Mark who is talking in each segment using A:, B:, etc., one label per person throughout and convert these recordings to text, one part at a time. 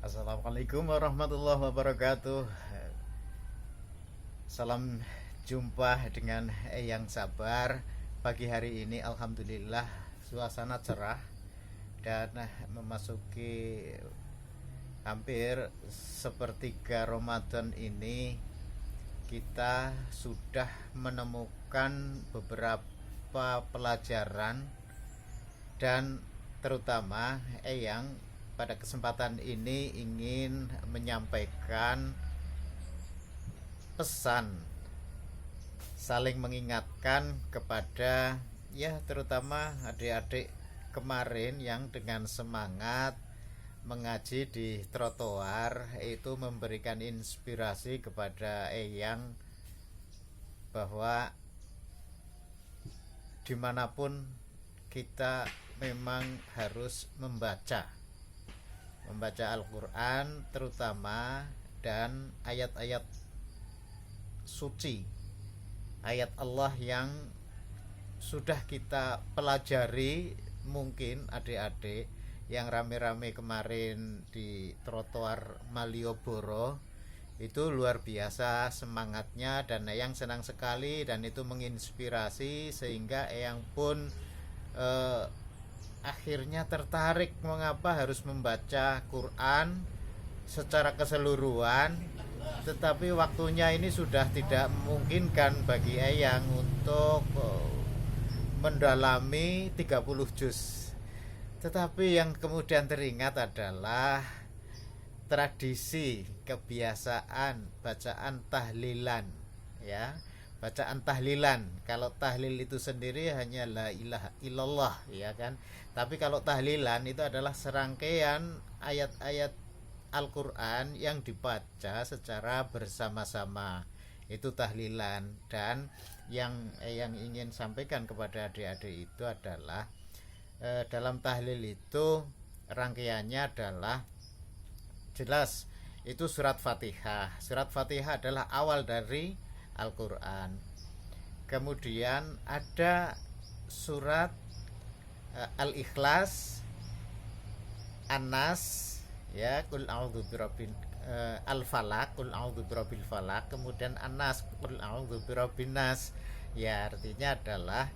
A: Assalamualaikum warahmatullahi wabarakatuh. Salam jumpa dengan Eyang Sabar. Pagi hari ini alhamdulillah suasana cerah dan memasuki hampir sepertiga Ramadan ini kita sudah menemukan beberapa pelajaran dan terutama Eyang pada kesempatan ini ingin menyampaikan pesan saling mengingatkan kepada terutama adik-adik kemarin yang dengan semangat mengaji di trotoar itu memberikan inspirasi kepada Eyang bahwa dimanapun kita memang harus membaca Al-Quran terutama dan ayat-ayat suci, ayat Allah yang sudah kita pelajari. Mungkin adik-adik yang rame-rame kemarin di trotoar Malioboro itu luar biasa semangatnya dan Eyang senang sekali dan itu menginspirasi sehingga Eyang pun akhirnya tertarik mengapa harus membaca Quran secara keseluruhan, tetapi waktunya ini sudah tidak memungkinkan bagi Eyang untuk mendalami 30 juz. Tetapi yang kemudian teringat adalah tradisi kebiasaan bacaan tahlilan, ya. Bacaan tahlilan. Kalau tahlil itu sendiri hanya la ilaha illallah, ya kan. Tapi kalau tahlilan itu adalah serangkaian ayat-ayat Al-Quran yang dibaca secara bersama-sama. Itu tahlilan. Dan yang ingin sampaikan kepada adik-adik itu adalah dalam tahlil itu rangkaiannya adalah jelas itu surat Fatihah. Surat Fatihah adalah awal dari Al-Quran. Kemudian ada surat Al-Ikhlas, An-Nas, ya, Qul a'udzu birabbin Al-Falaq, Qul a'udzu birabbil falaq, kemudian An-Nas, Qul a'udzu birabbin nas. Ya, artinya adalah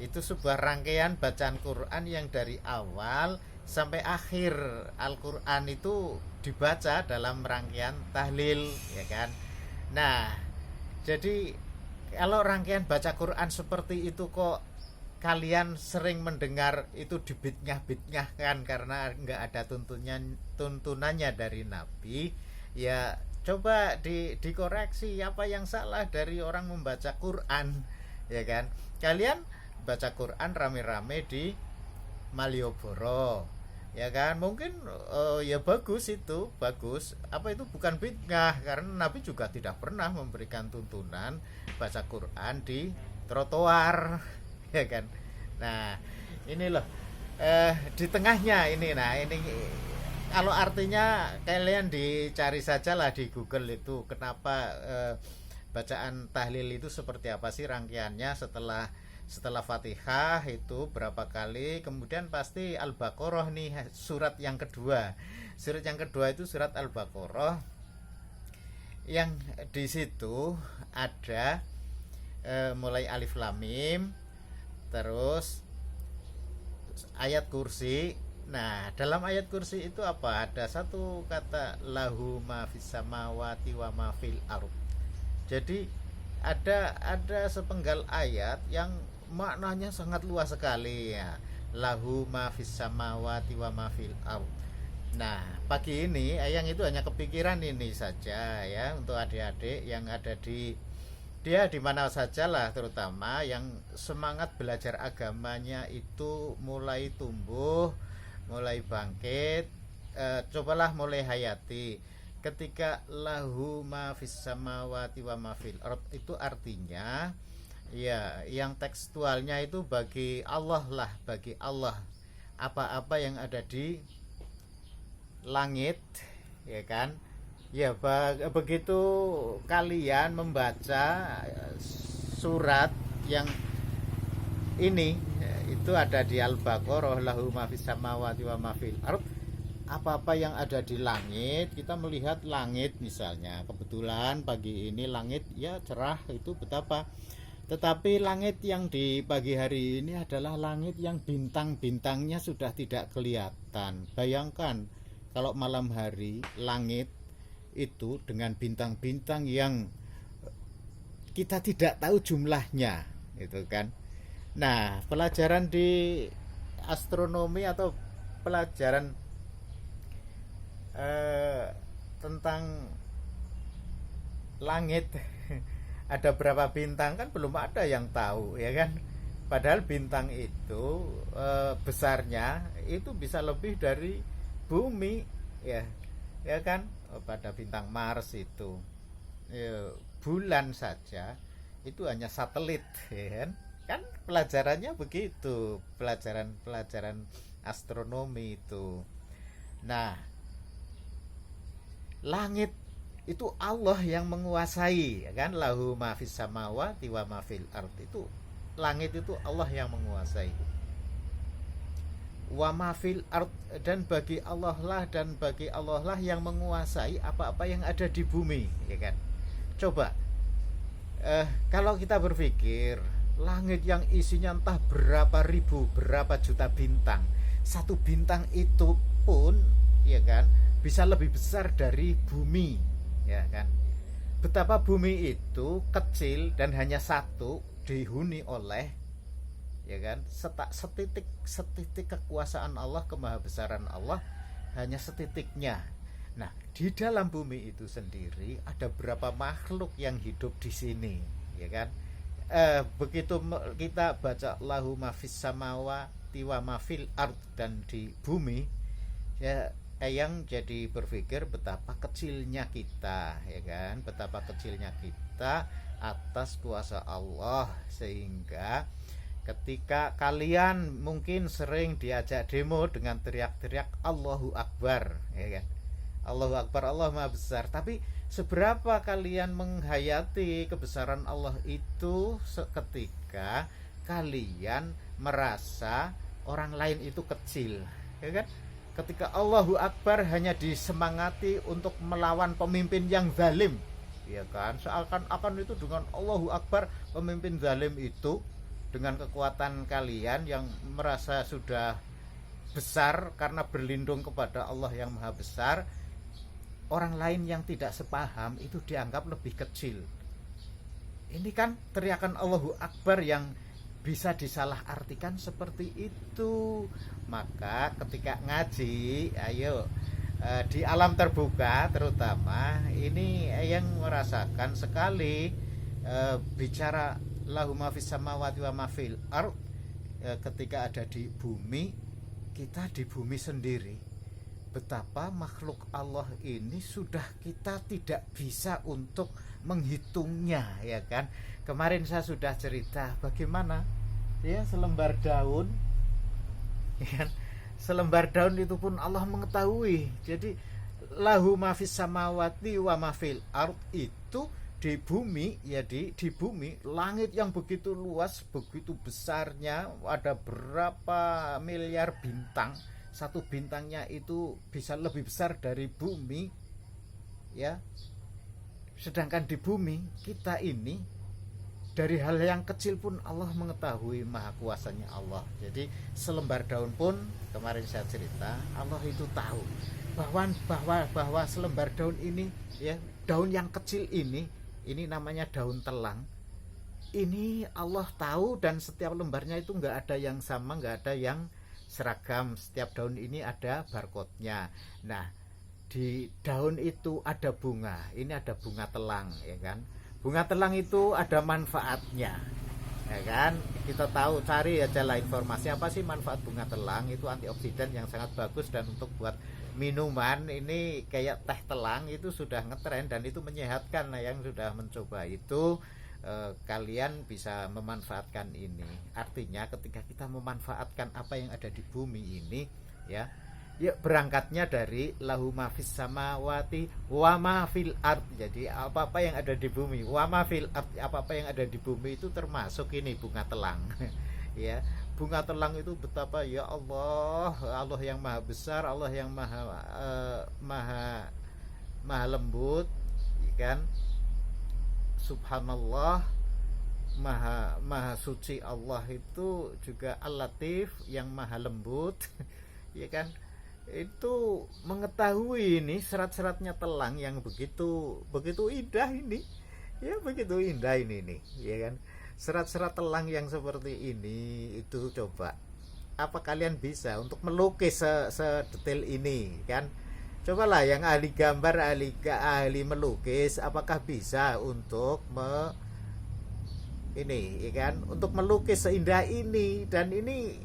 A: itu sebuah rangkaian bacaan Quran yang dari awal sampai akhir Al-Quran itu dibaca dalam rangkaian tahlil, ya kan. Nah, jadi kalau rangkaian baca Quran seperti itu kok kalian sering mendengar itu dibidngah-bidngahkan karena nggak ada tuntunannya dari Nabi, ya coba dikoreksi apa yang salah dari orang membaca Quran, ya kan. Kalian baca Quran rame-rame di Malioboro, ya kan, mungkin ya bagus, itu bagus. Apa itu bukan bid'ah karena Nabi juga tidak pernah memberikan tuntunan baca Quran di trotoar, ya kan. Nah ini loh di tengahnya ini. Nah ini kalau artinya kalian dicari sajalah di Google itu kenapa bacaan tahlil itu seperti apa sih rangkaiannya setelah Fatihah itu berapa kali, kemudian pasti Al-Baqarah nih, surat yang kedua. Surat yang kedua itu surat Al-Baqarah yang di situ ada mulai Alif Lam Mim, terus ayat kursi. Nah, dalam ayat kursi itu apa? Ada satu kata lahu ma fis samawati wa ma fil ardh. Jadi ada sepenggal ayat yang maknanya sangat luas sekali, ya. Lahu ma fis samawati wa ma fil ardh. Nah, pagi ini Eyang itu hanya kepikiran ini saja, ya, untuk adik-adik yang ada di mana sajalah, terutama yang semangat belajar agamanya itu mulai tumbuh, mulai bangkit, cobalah mulai hayati. Ketika lahu ma fis samawati wa ma fil ardh itu artinya ya yang tekstualnya itu bagi Allah lah, bagi Allah. Apa-apa yang ada di langit, ya kan. Ya begitu kalian membaca surat yang ini itu ada di Al-Baqarah lahu ma fis samawati wa ma fil ardh, apa-apa yang ada di langit, kita melihat langit misalnya, kebetulan pagi ini langit ya cerah, itu betapa. Tetapi langit yang di pagi hari ini adalah langit yang bintang-bintangnya sudah tidak kelihatan. Bayangkan kalau malam hari langit itu dengan bintang-bintang yang kita tidak tahu jumlahnya, itu kan. Nah, pelajaran di astronomi atau pelajaran tentang langit ada berapa bintang kan belum ada yang tahu, ya kan. Padahal bintang itu besarnya itu bisa lebih dari bumi, ya, ya kan. Pada bintang Mars itu, bulan saja itu hanya satelit, ya kan. Kan pelajarannya begitu, pelajaran astronomi itu. Nah, langit itu Allah yang menguasai, ya kan. Lahu ma fis samawati wa ma fil ard, itu langit itu Allah yang menguasai. Wa ma fil ard, dan bagi Allah lah yang menguasai apa-apa yang ada di bumi, ya kan. Coba kalau kita berpikir langit yang isinya entah berapa ribu, berapa juta bintang, satu bintang itu pun, ya kan, bisa lebih besar dari bumi, ya kan. Betapa bumi itu kecil dan hanya satu dihuni oleh, ya kan, setitik kekuasaan Allah, kemahabesaran Allah, hanya setitiknya. Nah, di dalam bumi itu sendiri ada berapa makhluk yang hidup di sini, ya kan. Begitu kita baca lahu ma fis samawati wa ma fil ard, dan di bumi, ya, yang jadi berpikir betapa kecilnya kita, ya kan, betapa kecilnya kita atas kuasa Allah. Sehingga ketika kalian mungkin sering diajak demo dengan teriak-teriak Allahu Akbar, ya kan, Allahu Akbar, Allah Maha Besar, tapi seberapa kalian menghayati kebesaran Allah itu ketika kalian merasa orang lain itu kecil, ya kan? Ketika Allahu Akbar hanya disemangati untuk melawan pemimpin yang zalim, ya kan? Seakan-akan itu dengan Allahu Akbar, pemimpin zalim itu, dengan kekuatan kalian yang merasa sudah besar karena berlindung kepada Allah yang Maha Besar, orang lain yang tidak sepaham itu dianggap lebih kecil. Ini kan teriakan Allahu Akbar yang bisa disalahartikan seperti itu. Maka ketika ngaji, ayo di alam terbuka terutama, ini yang merasakan sekali bicara lahu ma fis samawati wa ma fil ard, ketika ada di bumi, kita di bumi sendiri, betapa makhluk Allah ini sudah kita tidak bisa untuk menghitungnya, ya kan. Kemarin saya sudah cerita bagaimana, ya, selembar daun, ya kan, selembar daun itu pun Allah mengetahui. Jadi lahu ma fis samawati wa ma fil ard itu di bumi, ya, di bumi, langit yang begitu luas, begitu besarnya, ada berapa miliar bintang, satu bintangnya itu bisa lebih besar dari bumi, ya. Sedangkan di bumi kita ini, dari hal yang kecil pun Allah mengetahui, maha kuasanya Allah. Jadi selembar daun pun, kemarin saya cerita, Allah itu tahu bahwa selembar daun ini, ya, daun yang kecil ini namanya daun telang. Ini Allah tahu, dan setiap lembarnya itu nggak ada yang sama, nggak ada yang seragam. Setiap daun ini ada barcode-nya. Nah, di daun itu ada bunga. Ini ada bunga telang, ya kan. Bunga telang itu ada manfaatnya, ya kan. Kita tahu, cari aja lah informasi apa sih manfaat bunga telang. Itu antioksidan yang sangat bagus, dan untuk buat minuman ini kayak teh telang itu sudah ngetren, dan itu menyehatkan. Nah, yang sudah mencoba itu kalian bisa memanfaatkan ini. Artinya ketika kita memanfaatkan apa yang ada di bumi ini, ya, ya, berangkatnya dari lahu ma fis samawati wa ma fil ard. Jadi apa-apa yang ada di bumi, wa ma fil ard, apa-apa yang ada di bumi itu termasuk ini bunga telang. Ya, bunga telang itu betapa ya Allah, Allah yang maha besar, Allah yang maha maha lembut, ya kan? Subhanallah, maha maha suci Allah itu juga Al-Latif yang maha lembut, ya kan? Itu mengetahui ini serat-seratnya telang yang begitu begitu indah ini, ya begitu indah ini nih, ya kan? Serat-serat telang yang seperti ini itu coba apa kalian bisa untuk melukis sedetail ini kan? Cobalah yang ahli gambar, ahli melukis, apakah bisa untuk ini, ya kan? Untuk melukis seindah ini, dan ini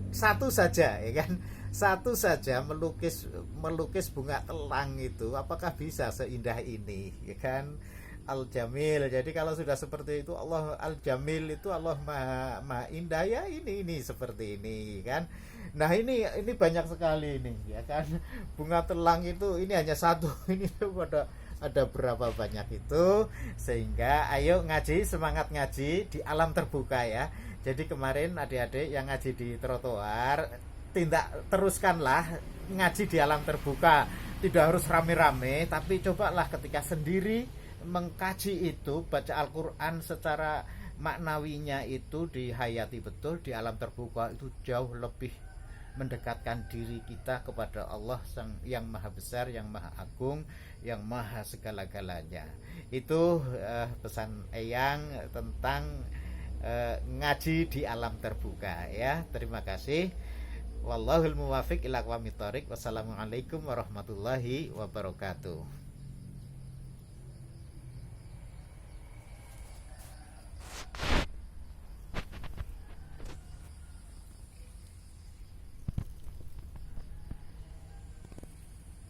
A: satu saja, ya kan? Satu saja melukis melukis bunga telang itu apakah bisa seindah ini, ya kan? Al Jamil. Jadi kalau sudah seperti itu Allah Al Jamil, itu Allah maha, maha indah, ya ini seperti ini kan. Nah ini banyak sekali ini, ya kan? Bunga telang itu ini hanya satu ini ada berapa banyak itu, sehingga ayo ngaji, semangat ngaji di alam terbuka ya. Jadi kemarin adik-adik yang ngaji di trotoar, tindak teruskanlah ngaji di alam terbuka, tidak harus rame-rame, tapi cobalah ketika sendiri mengkaji itu, baca Al-Quran secara maknawinya itu dihayati betul di alam terbuka, itu jauh lebih mendekatkan diri kita kepada Allah yang maha besar, yang maha agung, yang maha segala-galanya. Itu pesan Eyang tentang ngaji di alam terbuka ya. Terima kasih. Wallahul muwafiq ila aqwamit thoriq. Wassalamualaikum warahmatullahi wabarakatuh.